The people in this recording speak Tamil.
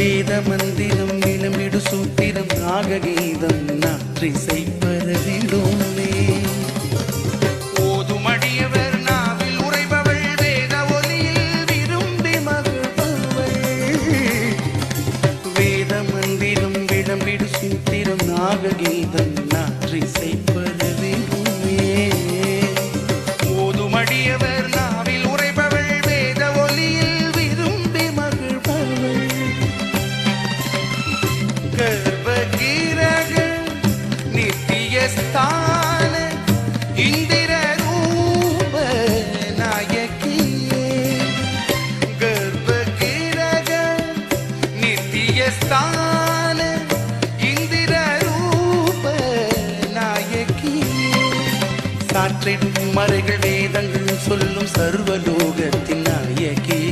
வேத மந்திரம் இளமிடு சூத்திரம் நாககீதம் நாற்றிசை பரவிடுமே ஓதுமடியவர் நாவில் உரைபவள் வேத ஒலியில் விரும்பி மகிழ்பவள் வேத மந்திரம் இளமிடு சூத்திரம் நாககீதம் நாற்றிசை பரவிடுமே ஓதுமடியவர் நாவில் உரைபவள் வேத ஒலியில் விரும்பி மகிழ்பவள் கர்ப்பகிரக நித்தியஸ்தான இந்திர ரூப நாயகியே கர்ப்பகிரக நித்தியஸ்தான இந்திர ரூப நாயகியே சாற்றிடும் மறைகள் வேதங்கள் சொல்லும் சர்வலோகத்தின் நாயகியே